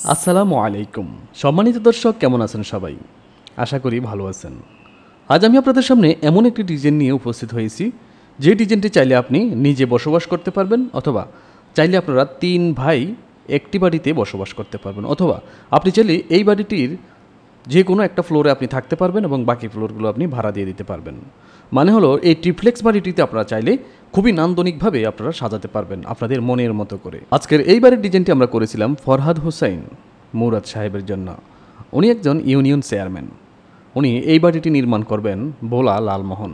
আসসালামু আলাইকুম। সম্মানিত দর্শক, কেমন আছেন সবাই? আশা করি ভালো আছেন। আজ আমি আপনাদের সামনে এমন একটি ডিজাইন নিয়ে উপস্থিত হয়েছি, যে ডিজাইনটি চাইলে আপনি নিজে বসবাস করতে পারবেন, অথবা চাইলে আপনারা 3 ভাই একটি বাড়িতে বসবাস করতে পারবেন, অথবা আপনি চাইলে এই বাড়িটির যে কোনো একটা ফ্লোরে আপনি থাকতে পারবেন এবং বাকি ফ্লোরগুলো আপনি ভাড়া দিয়ে দিতে পারবেন। মানে হলো, এই ট্রিপ্লেক্স বাড়িটিতে আপনারা চাইলে খুবই নান্দনিকভাবে আপনারা সাজাতে পারবেন আপনাদের মনের মতো করে। আজকের এই বাড়ির ডিজাইনটি আমরা করেছিলাম ফরহাদ হোসাইন মুরাদ সাহেবের জন্য। উনি একজন ইউনিয়ন চেয়ারম্যান। উনি এই বাড়িটি নির্মাণ করবেন ভোলা লালমোহন।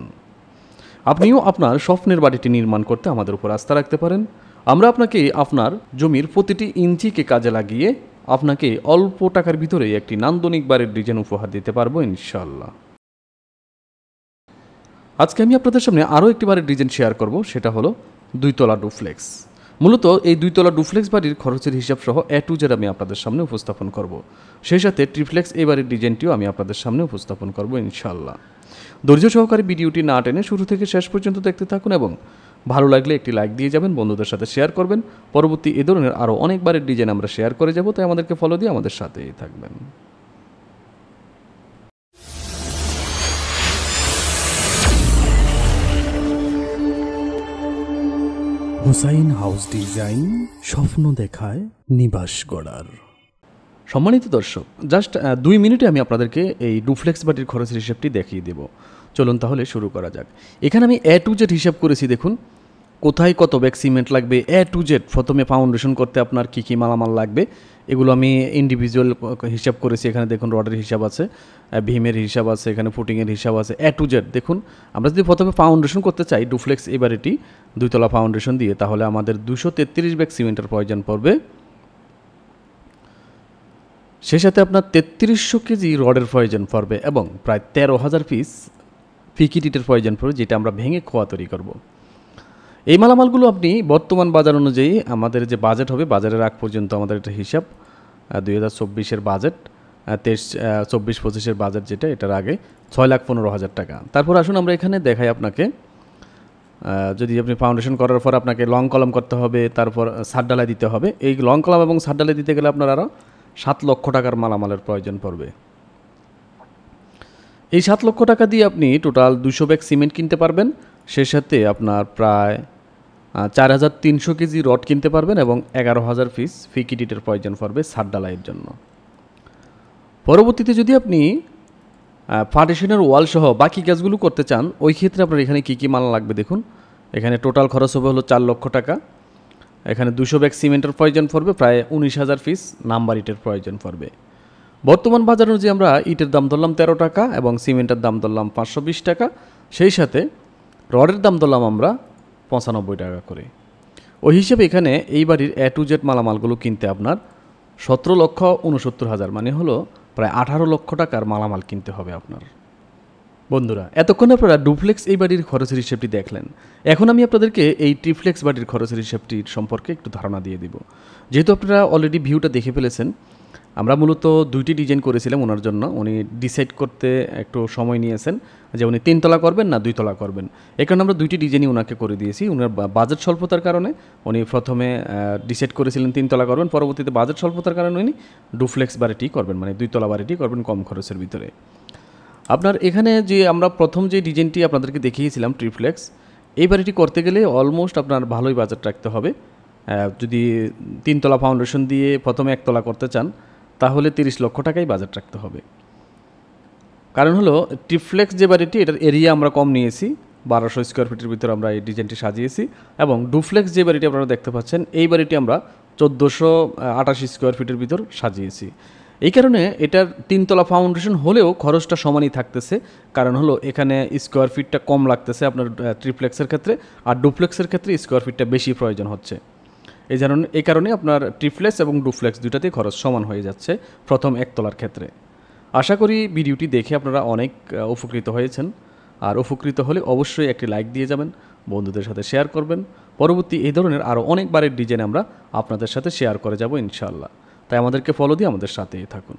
আপনিও আপনার স্বপ্নের বাড়িটি নির্মাণ করতে আমাদের উপর আস্থা রাখতে পারেন। আমরা আপনাকে আপনার জমির প্রতিটি ইঞ্চিকে কাজে লাগিয়ে আপনাকে অল্প টাকার ভিতরে একটি নান্দনিক বাড়ির ডিজাইন উপহার দিতে পারবো ইনশাআল্লাহ। আজকে আমি আপনাদের সামনে আরও একটি বাড়ির ডিজাইন শেয়ার করব, সেটা হলো 2 তলা ডুপ্লেক্স। মূলত এই 2 তলা ডুপ্লেক্স বাড়ির খরচের হিসাব সহ A to Z আমি আপনাদের সামনে উপস্থাপন করব। সেই সাথে ট্রিপ্লেক্স এই বাড়ির ডিজাইনটিও আমি আপনাদের সামনে উপস্থাপন করব ইনশাআল্লাহ। ধৈর্য সহকারে ভিডিওটি না টেনে শুরু থেকে শেষ পর্যন্ত দেখতে থাকুন এবং ভালো লাগলে একটি লাইক দিয়ে যাবেন, বন্ধুদের সাথে শেয়ার করবেন। পরবর্তী এ ধরনের আরও অনেক বাড়ির ডিজাইন আমরা শেয়ার করে যাব, তাই আমাদেরকে ফলো দিয়ে আমাদের সাথেই থাকবেন। হুসাইন হাউস ডিজাইন, স্বপ্ন দেখায় নিবাস গড়ার। সম্মানিত দর্শক, জাস্ট 2 মিনিটে আমি আপনাদেরকে এই ডুপ্লেক্স বাড়ির খরচের হিসাবটি দেখিয়ে দেব। চলুন তাহলে শুরু করা যাক। এখানে আমি A to Z হিসাব করেছি। দেখুন কোথায় কত ব্যাগ সিমেন্ট লাগবে, A to Z। প্রথমে ফাউন্ডেশন করতে আপনার কী কী মালামাল লাগবে এগুলো আমি ইন্ডিভিজুয়াল হিসাব করেছি। এখানে দেখুন রডের হিসাব আছে, ভীমের হিসাব আছে, এখানে ফুটিংয়ের হিসাব আছে, A to Z। দেখুন আমরা যদি প্রথমে ফাউন্ডেশন করতে চাই ডুপ্লেক্স এই বাড়িটি 2 তলা ফাউন্ডেশন দিয়ে, তাহলে আমাদের 233 ব্যাগ সিমেন্টের প্রয়োজন পড়বে। সেই সাথে আপনার 3300 কেজি রডের প্রয়োজন পড়বে এবং প্রায় 13,000 পিস পিকিটিটের প্রয়োজন পড়বে, যেটা আমরা ভেঙে খোয়া তৈরি করব। এই মালামালগুলো আপনি বর্তমান বাজার অনুযায়ী আমাদের যে বাজেট হবে, বাজারের আগ পর্যন্ত আমাদের একটা হিসাব 2024-এর বাজেট, 24-25-এর বাজেট যেটা, এটার আগে 6,15,000 টাকা। তারপর আসুন আমরা এখানে দেখাই আপনাকে। যদি আপনি ফাউন্ডেশন করার পর আপনাকে লং কলাম করতে হবে, তারপর ছাদ ঢালাই দিতে হবে। এই লং কলাম এবং ছাদ ঢালাই দিতে গেলে আপনার আরও 7 লক্ষ টাকার মালামালের প্রয়োজন পড়বে। এই 7 লক্ষ টাকা দিয়ে আপনি টোটাল 200 ব্যাগ সিমেন্ট কিনতে পারবেন। সেই সাথে আপনার প্রায় 4,300 কেজি রড কিনতে পারবেন এবং 11,000 পিস ফিকিটিটের প্রয়োজন পড়বে ছাদ ঢালাইয়ের জন্য। পরবর্তীতে যদি আপনি পার্টিশনের ওয়াল সহ বাকি কাজগুলো করতে চান, ওই ক্ষেত্রে আপনার এখানে কী কী মাল লাগবে দেখুন। এখানে টোটাল খরচ হবে হলো 4 লক্ষ টাকা। এখানে 200 ব্যাগ সিমেন্টের প্রয়োজন পড়বে, প্রায় 19,000 পিস নাম্বার ইটের প্রয়োজন পড়বে। বর্তমান বাজার অনুযায়ী আমরা ইটের দাম ধরলাম 13 টাকা এবং সিমেন্টের দাম ধরলাম 520 টাকা। সেই সাথে রডের দাম ধরলাম আমরা 95 টাকা করে। ওই হিসেবে এখানে এই বাড়ির A to Z মালামালগুলো কিনতে আপনার 17,69,000 মানে হলো প্রায় 18 লক্ষ টাকার মালামাল কিনতে হবে আপনার। বন্ধুরা, এতক্ষণ আপনারা ডুপ্লেক্স এই বাড়ির খরচের হিসেবটি দেখলেন। এখন আমি আপনাদেরকে এই ট্রিপ্লেক্স বাড়ির খরচের হিসেবটির সম্পর্কে একটু ধারণা দিয়ে দিব। যেহেতু আপনারা অলরেডি ভিউটা দেখে ফেলেছেন, আমরা মূলত 2টি ডিজাইন করেছিলাম ওনার জন্য। উনি ডিসাইড করতে একটু সময় নিয়েছেন যে উনি 3 তলা করবেন না 2 তলা করবেন। এই কারণে আমরা 2টি ডিজাইনই ওনাকে করে দিয়েছি। ওনার বাজেট স্বল্পতার কারণে উনি প্রথমে ডিসাইড করেছিলেন 3 তলা করবেন, পরবর্তীতে বাজেট স্বল্পতার কারণে উনি ডুপ্লেক্স বাড়িটি করবেন, মানে 2 তলা বাড়িটি করবেন কম খরচের ভিতরে। আপনার এখানে যে আমরা প্রথম যে ডিজাইনটি আপনাদেরকে দেখিয়েছিলাম ট্রিপ্লেক্স, এই বাড়িটি করতে গেলে অলমোস্ট আপনার ভালোই বাজেট রাখতে হবে। যদি 3 তলা ফাউন্ডেশন দিয়ে প্রথমে 1 তলা করতে চান, তাহলে 30 লক্ষ টাকাই বাজেট রাখতে হবে। কারণ হলো ট্রিপ্লেক্স যে বাড়িটি, এটার এরিয়া আমরা কম নিয়েছি, 1200 স্কোয়ার ফিটের ভিতরে আমরা এই ডিজাইনটি সাজিয়েছি। এবং ডুপ্লেক্স যে বাড়িটি আপনারা দেখতে পাচ্ছেন, এই বাড়িটি আমরা 1488 স্কোয়ার ফিটের ভিতর সাজিয়েছি। এই কারণে এটার 3 তলা ফাউন্ডেশন হলেও খরচটা সমানই থাকতেছে। কারণ হলো এখানে স্কোয়ার ফিটটা কম লাগতেছে আপনার ট্রিপ্লেক্সের ক্ষেত্রে, আর ডুপ্লেক্সের ক্ষেত্রে স্কোয়ার ফিটটা বেশি প্রয়োজন হচ্ছে। এই কারণে আপনার ট্রিপ্লেক্স এবং ডুপ্লেক্স দুটাতেই খরচ সমান হয়ে যাচ্ছে প্রথম 1 তলার ক্ষেত্রে। আশা করি ভিডিওটি দেখে আপনারা অনেক উপকৃত হয়েছেন। আর উপকৃত হলে অবশ্যই একটি লাইক দিয়ে যাবেন, বন্ধুদের সাথে শেয়ার করবেন। পরবর্তী এই ধরনের আরও অনেক বাড়ির ডিজাইন আমরা আপনাদের সাথে শেয়ার করে যাব ইনশাআল্লাহ। তাই আমাদেরকে ফলো দিয়ে আমাদের সাথেই থাকুন।